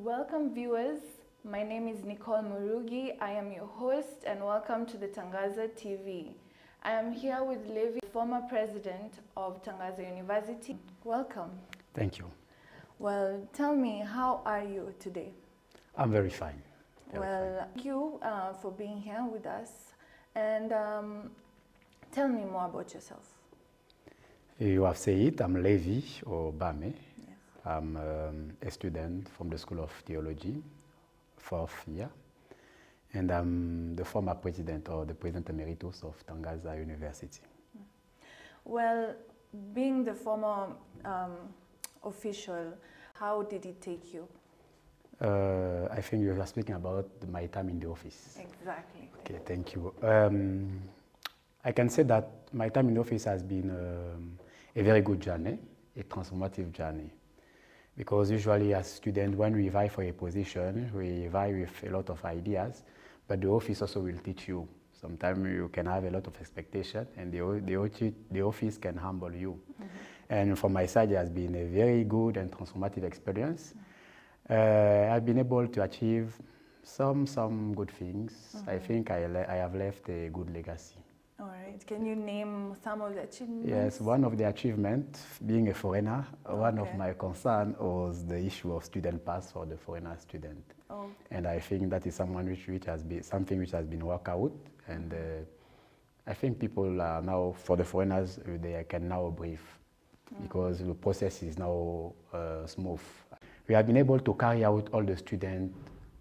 Welcome viewers, my name is Nicole Murugi. I am your host and welcome to the Tangaza TV. I am here with Levi, former president of Tangaza University. Welcome. Thank you. Well, tell me, how are you today? I'm very fine. Thank you for being here with us. And tell me more about yourself. You have said it, I'm Levi or Bame. Yes. I'm a student from the School of Theology, 4th year. And I'm the former president or the president emeritus of Tangaza University. Well, being the former official, how did it take you? I think you are speaking about my time in the office. Exactly. Okay, thank you. I can say that my time in the office has been a very good journey, a transformative journey. Because usually as students, when we vie for a position, we vie with a lot of ideas, but the office also will teach you. Sometimes you can have a lot of expectation and the office can humble you. Mm-hmm. And from my side, it has been a very good and transformative experience. I've been able to achieve some good things. Mm-hmm. I think I have left a good legacy. All right. Can you name some of the achievements? Yes, one of the achievements, being a foreigner, one of my concerns was the issue of student pass for the foreigner student. Oh. And I think that is something which has been worked out. And I think people are now, for the foreigners, they can now breathe because the process is now smooth. We have been able to carry out all the student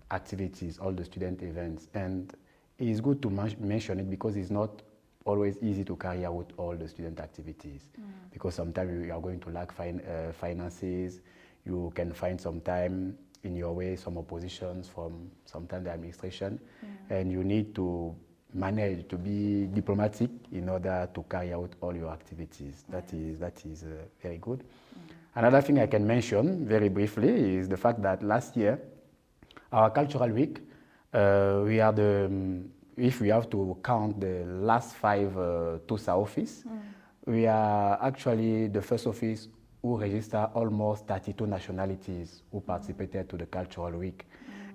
activities, all the student events. And it is good to mention it because it's not always easy to carry out all the student activities because sometimes you are going to lack finances. You can find some time in your way, some oppositions from sometimes the administration, and you need to manage to be diplomatic in order to carry out all your activities. That is very good. Another thing I can mention very briefly is the fact that last year, our cultural week, we are if we have to count the last 5 TUSA office, we are actually the first office who registered almost 32 nationalities who participated to the cultural week.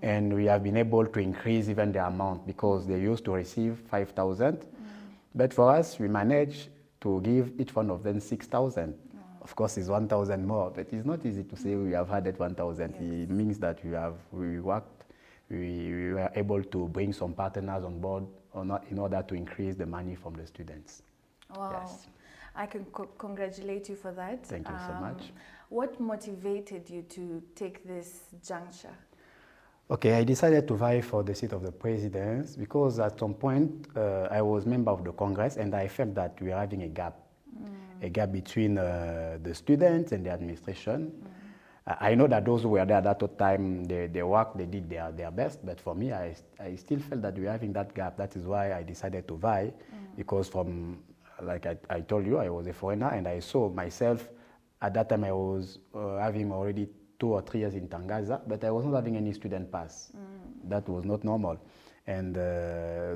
And we have been able to increase even the amount because they used to receive 5,000. But for us, we managed to give each one of them 6,000. Of course, it's 1,000 more, but it's not easy to say we have had that 1,000. Yes. It means that we worked. We were able to bring some partners on board in order to increase the money from the students. Wow. Yes. I can congratulate you for that. Thank you so much. What motivated you to take this juncture? Okay, I decided to vie for the seat of the president because at some point I was member of the Congress and I felt that we were having a gap between the students and the administration. I know that those who were there at that time, they did their best, but for me, I still felt that we were having that gap. That is why I decided to vie, because from, like I told you, I was a foreigner, and I saw myself, at that time I was having already 2 or 3 years in Tangaza, but I was not having any student pass. That was not normal. And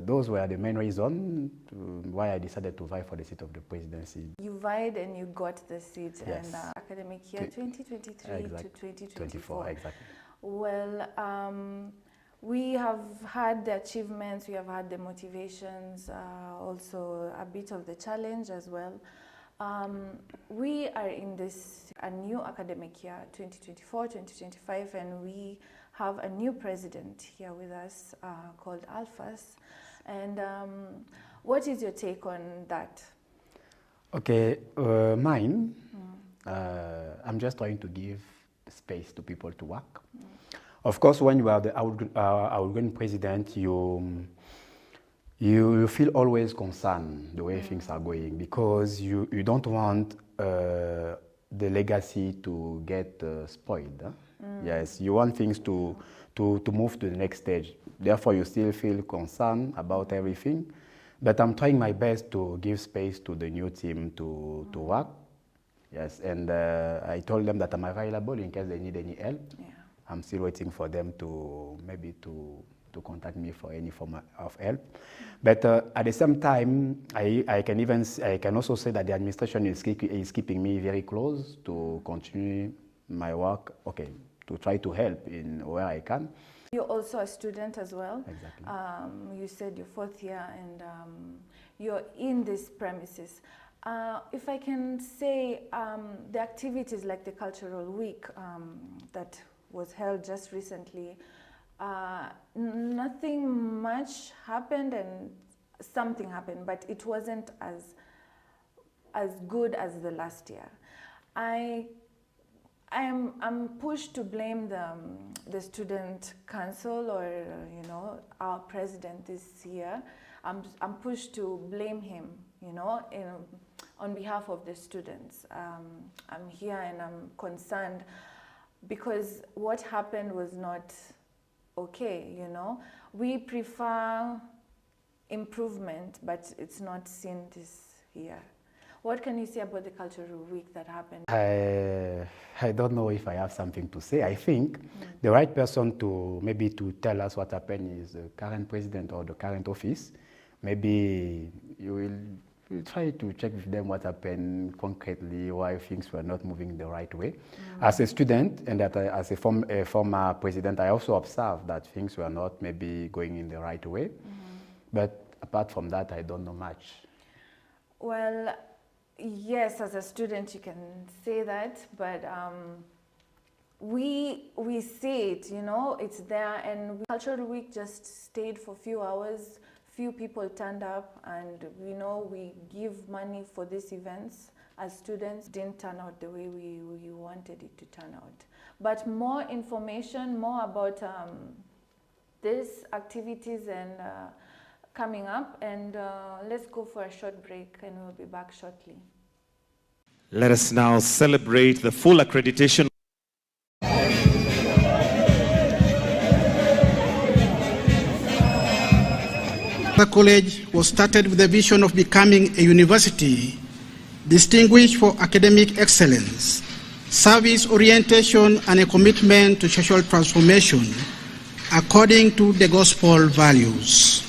those were the main reasons why I decided to vie for the seat of the presidency. You vied and you got the seat, yes. And academic year 2023 exactly. to 2024. Exactly. Well, we have had the achievements, we have had the motivations, also a bit of the challenge as well. We are in a new academic year, 2024-2025, and we have a new president here with us called Alphas. And what is your take on that? Okay, mine, I'm just trying to give space to people to work. Of course, when you are the outgoing president, you feel always concerned the way things are going because you don't want the legacy to get spoiled. Huh? Yes, you want things to move to the next stage. Therefore, you still feel concerned about everything. But I'm trying my best to give space to the new team to work. Yes, and I told them that I'm available in case they need any help. Yeah. I'm still waiting for them to contact me for any form of help. But at the same time, I can also say that the administration is keeping me very close to continue my work. Okay, to try to help in where I can. You're also a student as well. Exactly. You said you're fourth year and you're in these premises. If I can say, the activities like the Cultural Week that was held just recently, nothing much happened and something happened, but it wasn't as good as the last year. I'm pushed to blame the student council or our president this year. I'm pushed to blame him, on behalf of the students. I'm here and I'm concerned because what happened was not okay. We prefer improvement, but it's not seen this year. What can you say about the Cultural Week that happened? I don't know if I have something to say. I think the right person to maybe to tell us what happened is the current president or the current office. Maybe you will try to check with them what happened concretely, why things were not moving the right way. As a student and as a former president, I also observed that things were not maybe going in the right way. But apart from that, I don't know much. Well, yes, as a student you can say that, but we see it, it's there, and Cultural Week just stayed for a few hours. Few people turned up, and we give money for these events as students. Didn't turn out the way we wanted it to turn out. But more information, more about these activities and coming up, and let's go for a short break and we'll be back shortly. Let us now celebrate the full accreditation. The college was started with the vision of becoming a university distinguished for academic excellence, service orientation, and a commitment to social transformation according to the gospel values.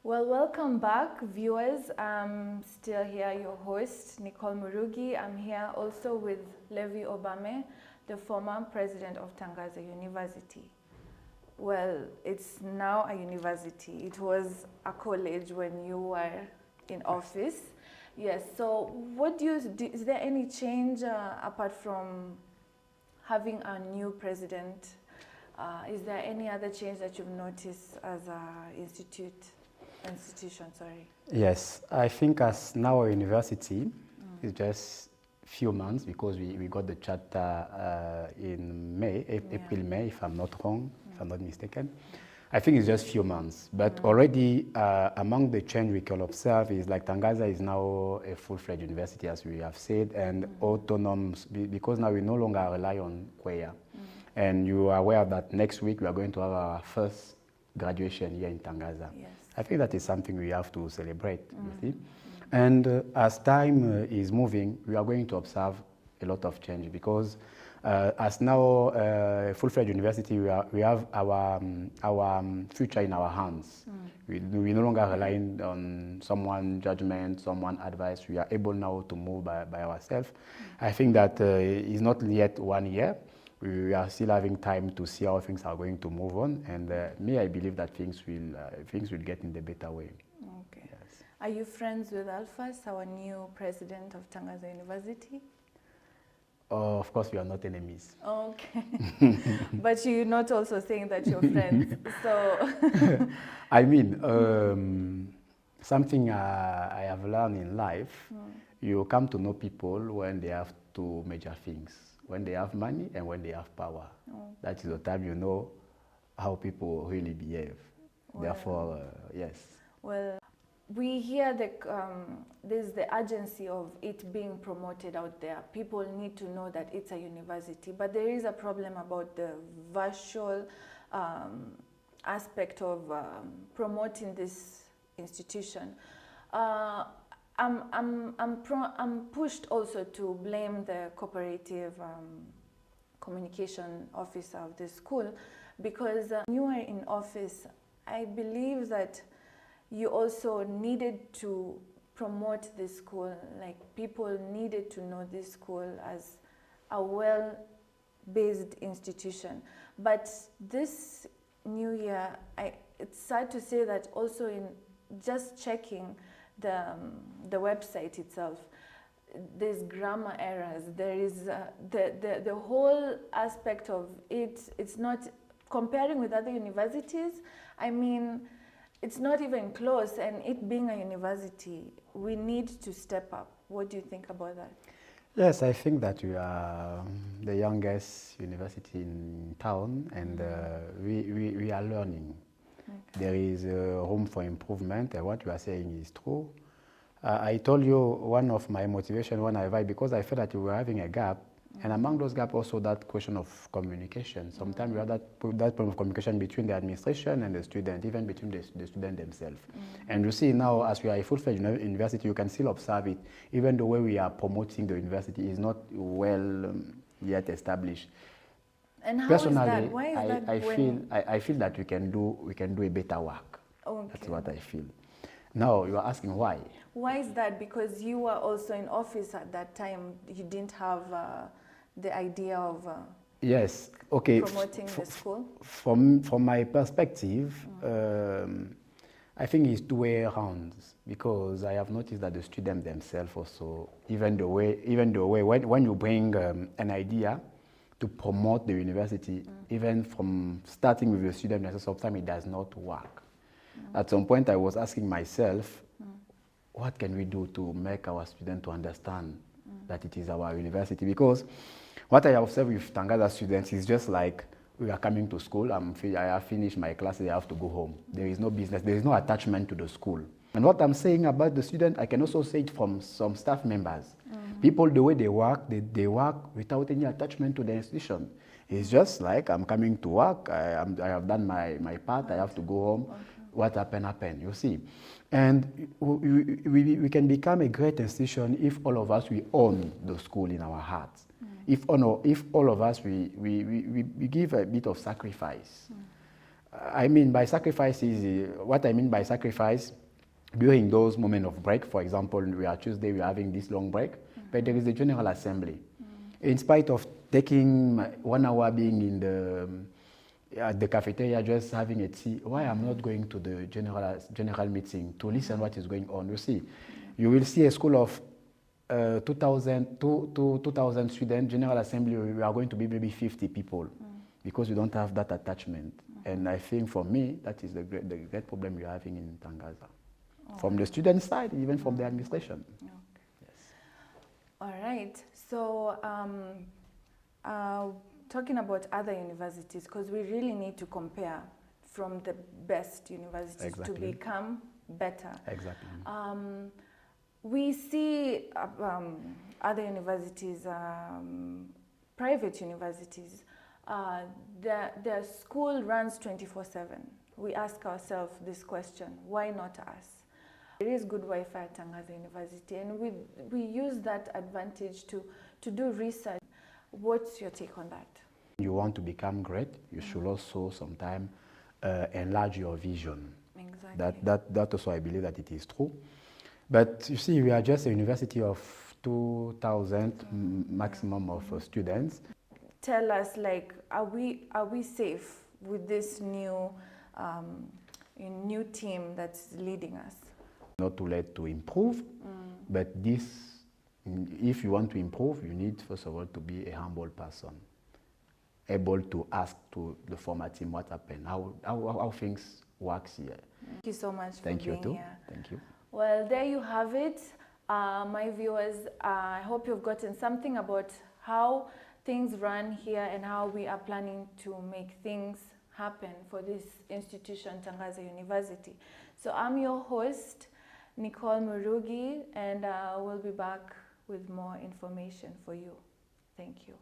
Well, welcome back, viewers. I'm still here, your host, Nicole Murugi. I'm here also with Levi Obame, the former president of Tangaza University. Well, it's now a university. It was a college when you were in office. Yes, so is there any change apart from having a new president? Is there any other change that you've noticed as an institution? Yes, I think as now a university, it's just few months because we got the charter in May, April, May, if I'm not wrong, if I'm not mistaken. I think it's just few months, but already among the change we can observe is like Tangaza is now a full-fledged university, as we have said, and autonomous, because now we no longer rely on Kweya. And you are aware that next week we are going to have our first graduation here in Tangaza. Yes. I think that is something we have to celebrate, you see. And as time is moving, we are going to observe a lot of change because as now a full-fledged university, we have our future in our hands. We no longer rely on someone's judgment, someone's advice. We are able now to move by ourselves. I think that it's not yet 1 year. We are still having time to see how things are going to move on. And I believe that things will get in the better way. Okay. Yes. Are you friends with Alphas, our new president of Tangaza University? Of course, we are not enemies. Okay. But you're not also saying that you're friends, so... I mean, something I have learned in life, you come to know people when they have two major things, when they have money and when they have power. That is the time you know how people really behave. Well, therefore, yes. Well, we hear there's the urgency of it being promoted out there. People need to know that it's a university, but there is a problem about the virtual aspect of promoting this institution. I'm pushed also to blame the cooperative communication officer of the school because when you are in office, I believe that you also needed to promote this school, like people needed to know this school as a well-based institution. But this new year, it's sad to say that also in just checking the website itself, there's grammar errors. There is the whole aspect of it. It's not comparing with other universities. I mean, it's not even close. And it being a university, we need to step up. What do you think about that? Yes, I think that we are the youngest university in town, and we are learning. Okay. There is room for improvement, and what you are saying is true. I told you one of my motivation when I arrived, because I felt that we were having a gap, and among those gaps also that question of communication. Sometimes we have that problem of communication between the administration and the student, even between the student themselves. And you see now, as we are a full-fledged university, you can still observe it. Even the way we are promoting the university is not well yet established. And how Personally, is that? Why is I feel that we can do a better work. Okay. That's what I feel. Now you are asking why. Why is that? Because you were also in office at that time. You didn't have the idea of yes, okay. Promoting the school? From my perspective, I think it's two way around, because I have noticed that the students themselves also, even the way when you bring an idea to promote the university, even from starting with the student, sometimes it does not work. At some point, I was asking myself, what can we do to make our students to understand that it is our university? Because what I observe with Tangaza students is just like, we are coming to school, I have finished my classes, I have to go home. There is no business, there is no attachment to the school. And what I'm saying about the student, I can also say it from some staff members. People, the way they work without any attachment to the institution. It's just like, I'm coming to work, I have done my part, I have to go home. Okay. What happened, you see. And we can become a great institution if all of us, we own the school in our hearts. If all of us, we give a bit of sacrifice. I mean by sacrifice is, what I mean by sacrifice, during those moments of break, for example, Tuesday, we are having this long break, but there is a general assembly. In spite of taking 1 hour being in at the cafeteria, just having a tea, why I'm not going to the general meeting to listen what is going on? You see, you will see a school of 2,000 students, general assembly, we are going to be maybe 50 people, because we don't have that attachment. And I think for me, that is the great problem we are having in Tangaza. From the student side, even from the administration. Okay. Yes. All right. So, talking about other universities, because we really need to compare from the best universities to become better. Exactly. We see other universities, private universities, their school runs 24/7. We ask ourselves this question, why not us? There is good Wi-Fi at Tangaza University, and we use that advantage to do research. What's your take on that? You want to become great, you should also sometimes enlarge your vision. Exactly. That also I believe that it is true. But you see, we are just a university of 2,000 maximum of students. Tell us, like, are we safe with this new team that's leading us? Not too late to improve, but if you want to improve, you need first of all to be a humble person, able to ask to the former team what happened, how things work here. Thank you so much for being here. Thank you. Well, there you have it, my viewers. I hope you've gotten something about how things run here and how we are planning to make things happen for this institution, Tangaza University. So I'm your host, Nicole Murugi, and we'll be back with more information for you. Thank you.